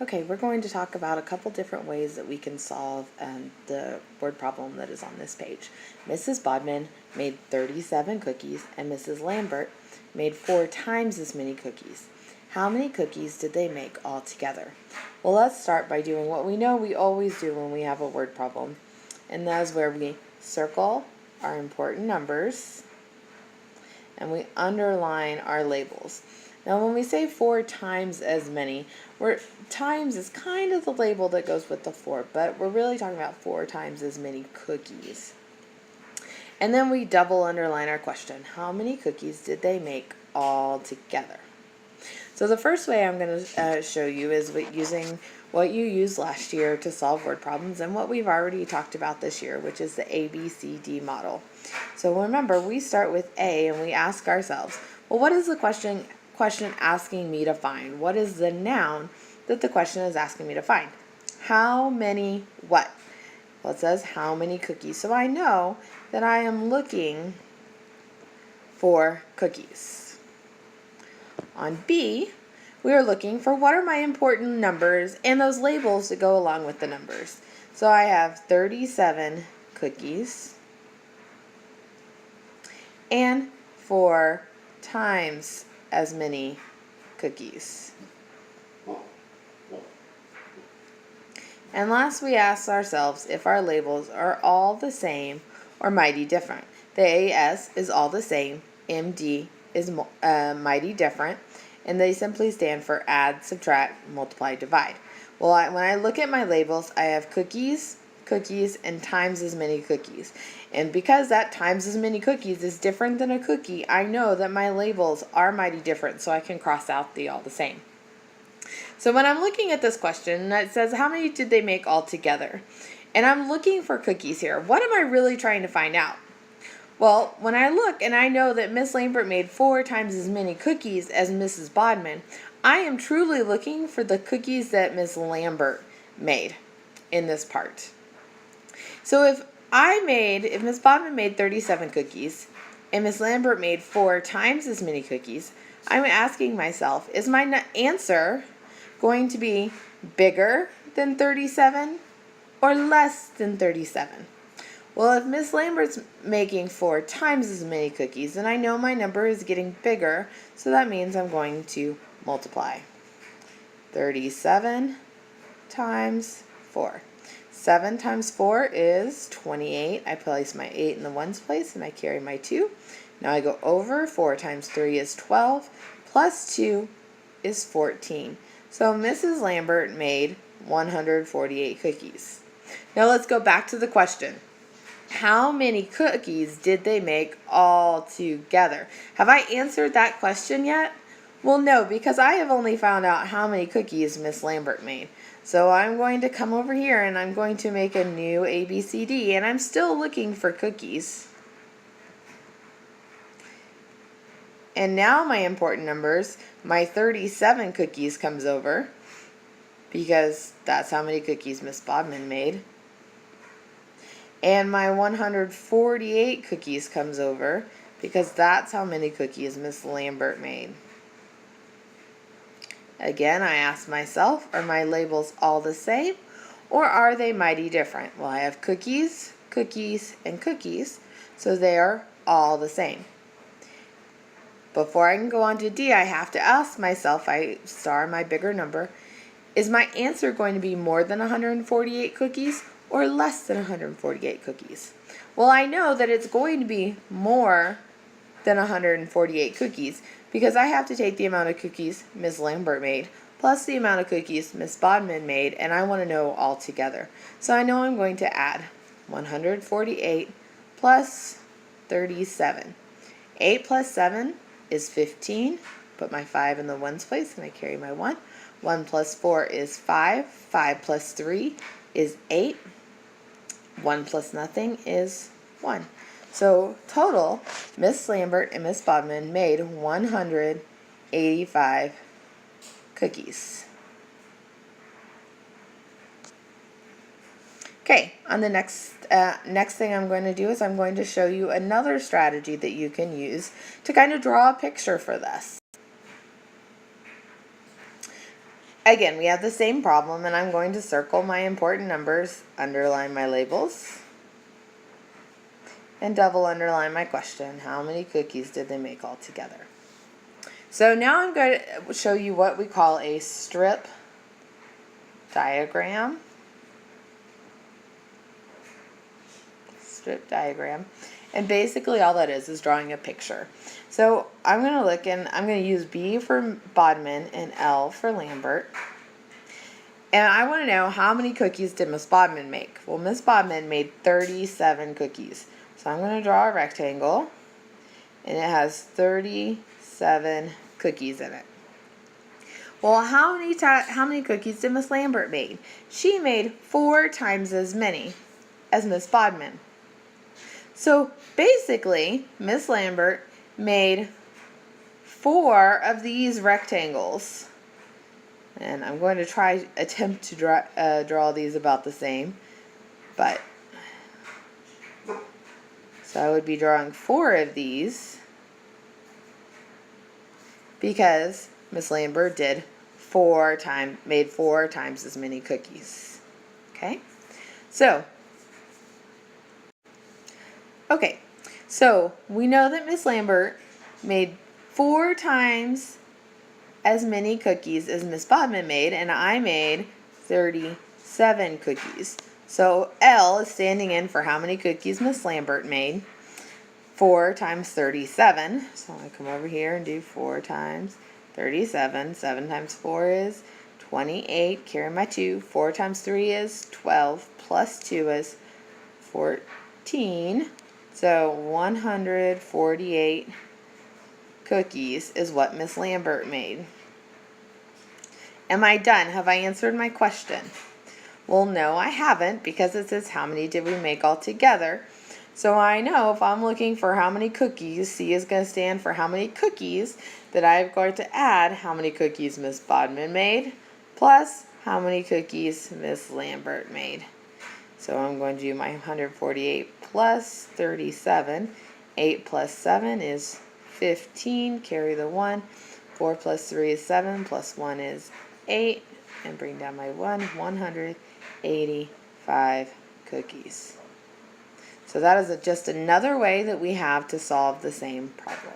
Okay, we're going to talk about a couple different ways that we can solve the word problem that is on this page. Mrs. Bodman made 37 cookies and Mrs. Lambert made 4 times as many cookies. How many cookies did they make all together? Well, let's start by doing what we know we always do when we have a word problem, and that is where we circle our important numbers and we underline our labels. Now when we say 4 times as many, times is kind of the label that goes with the 4, but we're really talking about 4 times as many cookies. And then we double underline our question. How many cookies did they make all together? So the first way I'm going to show you is using what you used last year to solve word problems and what we've already talked about this year, which is the ABCD model. So remember, we start with A and we ask ourselves, well, what is the question asking me to find? What is the noun that the question is asking me to find? How many what? Well, it says how many cookies. So I know that I am looking for cookies. On B, we are looking for what are my important numbers and those labels that go along with the numbers. So I have 37 cookies and 4 times as many cookies. And last, we ask ourselves if our labels are all the same or mighty different. The AS is all the same, MD is mighty different, and they simply stand for add, subtract, multiply, divide. Well, when I look at my labels, I have cookies, and times as many cookies. And because that times as many cookies is different than a cookie, I know that my labels are mighty different, so I can cross out the all the same. So when I'm looking at this question, it says how many did they make all together? And I'm looking for cookies here. What am I really trying to find out? Well, when I look and I know that Miss Lambert made 4 times as many cookies as Mrs. Bodman, I am truly looking for the cookies that Miss Lambert made in this part. So if Miss Bodman made 37 cookies and Miss Lambert made 4 times as many cookies, I'm asking myself, is my answer going to be bigger than 37 or less than 37? Well, if Miss Lambert's making 4 times as many cookies, then I know my number is getting bigger, so that means I'm going to multiply. 37 times 4. 7 times 4 is 28. I place my 8 in the ones place and I carry my 2. Now I go over. 4 times 3 is 12, plus 2 is 14. So Mrs. Lambert made 148 cookies. Now let's go back to the question. How many cookies did they make all together? Have I answered that question yet? Well, no, because I have only found out how many cookies Miss Lambert made. So I'm going to come over here and I'm going to make a new ABCD, and I'm still looking for cookies. And now my important numbers, my 37 cookies comes over because that's how many cookies Miss Bodman made. And my 148 cookies comes over because that's how many cookies Miss Lambert made. Again, I ask myself, are my labels all the same or are they mighty different? Well, I have cookies, and cookies, so they are all the same. Before I can go on to D, I have to ask myself, I star my bigger number, is my answer going to be more than 148 cookies or less than 148 cookies? Well, I know that it's going to be more than 148 cookies because I have to take the amount of cookies Miss Lambert made plus the amount of cookies Miss Bodman made, and I want to know all together. So I know I'm going to add 148 plus 37. 8 plus 7 is 15. Put my 5 in the ones place and I carry my 1. 1 plus 4 is 5. 5 plus 3 is 8. 1 plus nothing is 1. So total, Miss Lambert and Miss Bodman made 185 cookies. Okay, on the next thing I'm going to do is I'm going to show you another strategy that you can use to kind of draw a picture for this. Again, we have the same problem, and I'm going to circle my important numbers, underline my labels, and double underline my question. How many cookies did they make all together? So now I'm going to show you what we call a strip diagram. Strip diagram. And basically all that is drawing a picture. So I'm going to look and I'm going to use B for Bodman and L for Lambert. And I want to know how many cookies did Miss Bodman make? Well, Miss Bodman made 37 cookies. So I'm going to draw a rectangle and it has 37 cookies in it. Well, how many cookies did Miss Lambert make? She made 4 times as many as Miss Bodman. So basically, Miss Lambert made 4 of these rectangles. And I'm going to attempt to draw these about the same. But, so I would be drawing 4 of these because Miss Lambert made 4 times as many cookies. Okay? So we know that Miss Lambert made 4 times as many cookies as Miss Bodman made, and I made 37 cookies. So L is standing in for how many cookies Miss Lambert made. 4 times 37. So I come over here and do 4 times 37. 7 times 4 is 28. Carry my 2. 4 times 3 is 12. Plus 2 is 14. So 148 cookies is what Miss Lambert made. Am I done? Have I answered my question? Well, no, I haven't, because it says how many did we make all together. So I know if I'm looking for how many cookies, C is going to stand for how many cookies, that I'm going to add how many cookies Miss Bodman made plus how many cookies Miss Lambert made. So I'm going to do my 148 plus 37. 8 plus 7 is 15. Carry the 1. 4 plus 3 is 7. Plus 1 is 8. And bring down my 1. 185 cookies. So that is just another way that we have to solve the same problem.